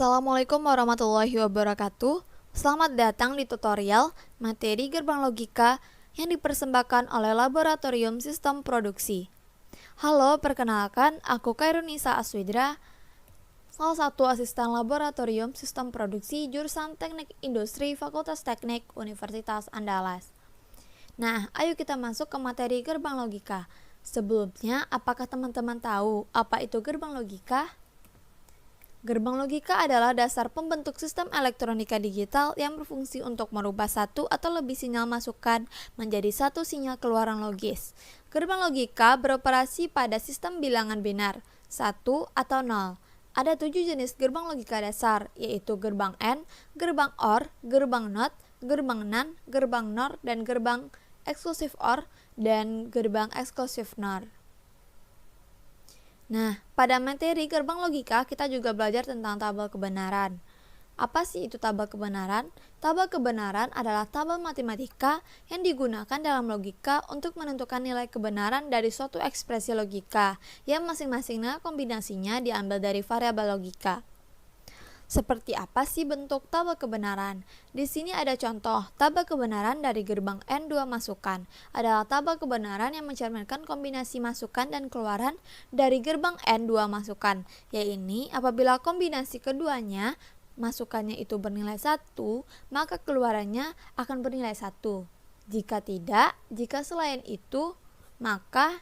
Assalamualaikum warahmatullahi wabarakatuh. Selamat datang di tutorial materi gerbang logika yang dipersembahkan oleh Laboratorium Sistem Produksi. Halo, perkenalkan, aku Kairunisa Aswidra, salah satu asisten Laboratorium Sistem Produksi jurusan Teknik Industri Fakultas Teknik Universitas Andalas. Nah, ayo kita masuk ke materi gerbang logika. Sebelumnya, apakah teman-teman tahu apa itu gerbang logika? Gerbang logika adalah dasar pembentuk sistem elektronika digital yang berfungsi untuk merubah satu atau lebih sinyal masukan menjadi satu sinyal keluaran logis. Gerbang logika beroperasi pada sistem bilangan binar, 1 atau 0. Ada 7 jenis gerbang logika dasar, yaitu gerbang AND, gerbang OR, gerbang NOT, gerbang NAND, gerbang NOR, dan gerbang eksklusif OR, dan gerbang eksklusif NOR. Nah, pada materi gerbang logika kita juga belajar tentang tabel kebenaran. Apa sih itu tabel kebenaran? Tabel kebenaran adalah tabel matematika yang digunakan dalam logika untuk menentukan nilai kebenaran dari suatu ekspresi logika yang masing-masingnya kombinasinya diambil dari variabel logika. Seperti apa sih bentuk tabel kebenaran? Di sini ada contoh tabel kebenaran dari gerbang N2 masukan. Adalah tabel kebenaran yang mencerminkan kombinasi masukan dan keluaran dari gerbang N2 masukan. Yaitu apabila kombinasi keduanya masukannya itu bernilai 1, maka keluarannya akan bernilai 1. Jika tidak, jika selain itu, maka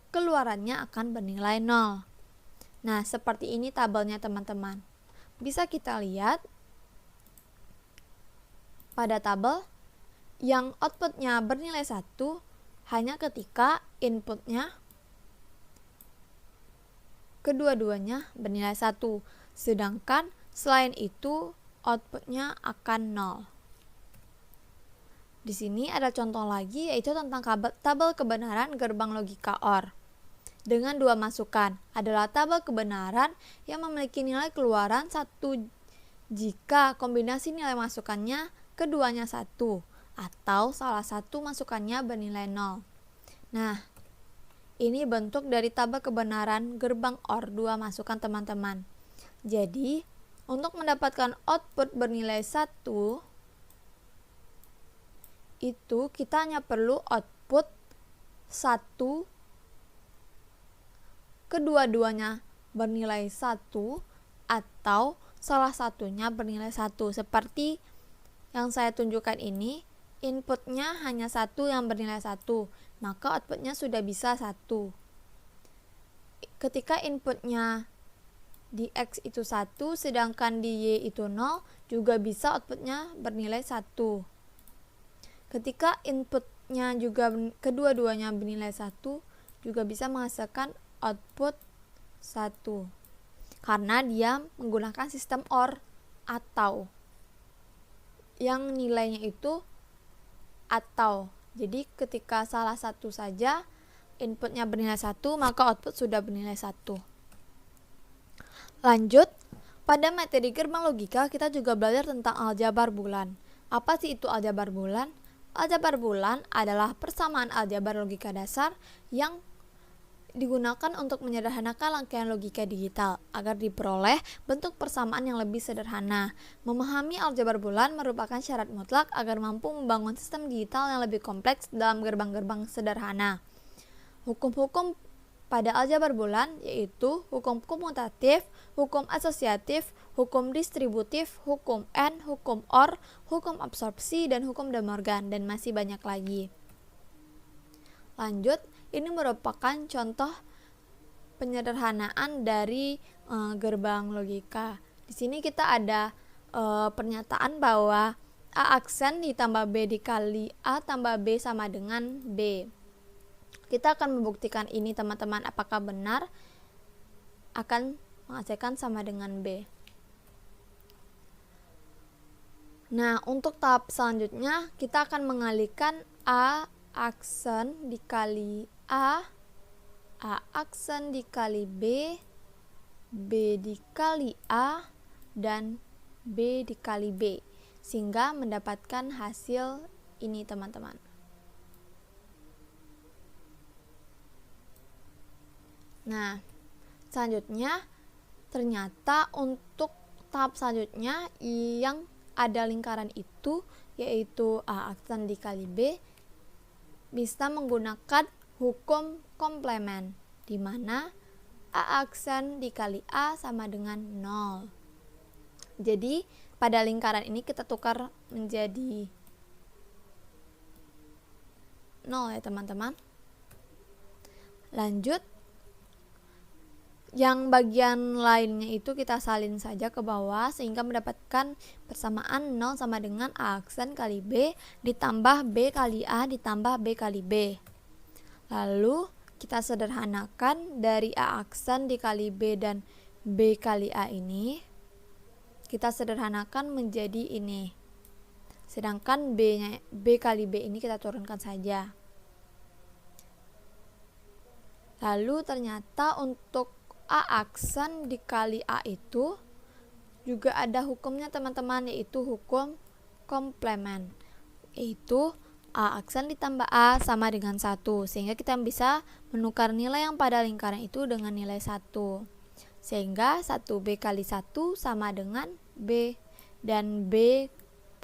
keluarannya akan bernilai 0. Nah, seperti ini tabelnya teman-teman. Bisa kita lihat pada tabel yang outputnya bernilai 1 hanya ketika inputnya kedua-duanya bernilai 1. Sedangkan selain itu outputnya akan 0. Di sini ada contoh lagi, yaitu tentang tabel kebenaran gerbang logika OR. Dengan 2 masukan adalah tabel kebenaran yang memiliki nilai keluaran 1 jika kombinasi nilai masukannya keduanya 1 atau salah satu masukannya bernilai 0. Nah, ini bentuk dari tabel kebenaran gerbang OR 2 masukan teman-teman. Jadi, untuk mendapatkan output bernilai 1 itu kita hanya perlu output 1 kedua-duanya bernilai 1 atau salah satunya bernilai 1. Seperti yang saya tunjukkan ini, inputnya hanya 1 yang bernilai 1, maka outputnya sudah bisa 1. Ketika inputnya di X itu 1, sedangkan di Y itu 0, juga bisa outputnya bernilai 1. Ketika inputnya juga kedua-duanya bernilai 1, juga bisa menghasilkan output 1 karena dia menggunakan sistem OR atau yang nilainya itu atau. Jadi ketika salah satu saja inputnya bernilai 1, maka output sudah bernilai 1. Lanjut, pada materi gerbang logika kita juga belajar tentang aljabar bulan. Apa sih itu aljabar bulan? Aljabar bulan adalah persamaan aljabar logika dasar yang digunakan untuk menyederhanakan rangkaian logika digital agar diperoleh bentuk persamaan yang lebih sederhana. Memahami aljabar bulan merupakan syarat mutlak agar mampu membangun sistem digital yang lebih kompleks dalam gerbang-gerbang sederhana. Hukum-hukum pada aljabar bulan yaitu hukum komutatif, hukum asosiatif, hukum distributif, hukum AND, hukum OR, hukum absorpsi, dan hukum De Morgan, dan masih banyak lagi. Lanjut, ini merupakan contoh penyederhanaan dari gerbang logika. Di sini kita ada pernyataan bahwa A aksen ditambah B dikali A tambah B sama dengan B. Kita akan membuktikan ini teman-teman, apakah benar akan menghasilkan sama dengan B. Nah, untuk tahap selanjutnya kita akan mengalihkan A aksen dikali A aksen dikali B, B dikali A, dan B dikali B, sehingga mendapatkan hasil ini teman-teman. Nah, selanjutnya ternyata untuk tahap selanjutnya yang ada lingkaran itu, yaitu A aksen dikali B, bisa menggunakan hukum komplement, di mana A aksen dikali A sama dengan 0. Jadi pada lingkaran ini kita tukar menjadi 0 ya teman-teman. Lanjut, yang bagian lainnya itu kita salin saja ke bawah sehingga mendapatkan persamaan 0 sama dengan A aksen kali B ditambah B kali A ditambah B kali B. Lalu kita sederhanakan dari A aksen dikali B dan B kali A ini, kita sederhanakan menjadi ini. Sedangkan B kali B ini kita turunkan saja. Lalu ternyata untuk A aksen dikali A itu juga ada hukumnya teman-teman, yaitu hukum komplement, yaitu A aksen ditambah A sama dengan 1, sehingga kita bisa menukar nilai yang pada lingkaran itu dengan nilai 1, sehingga 1B kali 1 sama dengan B, dan B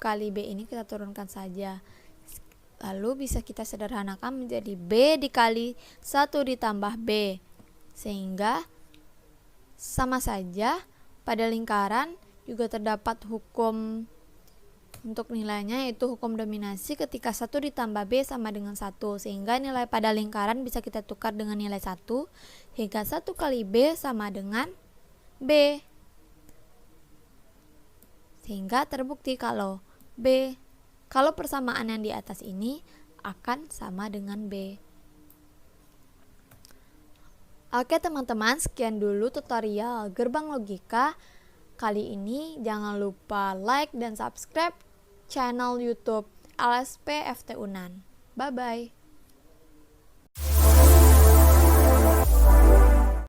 kali B ini kita turunkan saja. Lalu bisa kita sederhanakan menjadi B dikali 1 ditambah B, sehingga sama saja pada lingkaran juga terdapat hukum untuk nilainya, yaitu hukum dominasi ketika 1 ditambah B sama dengan 1, sehingga nilai pada lingkaran bisa kita tukar dengan nilai 1, hingga 1 kali B sama dengan B, sehingga terbukti kalau persamaan yang di atas ini akan sama dengan B. Oke teman-teman, sekian dulu tutorial gerbang logika kali ini. Jangan lupa like dan subscribe channel YouTube LSP FT Unan. Bye bye.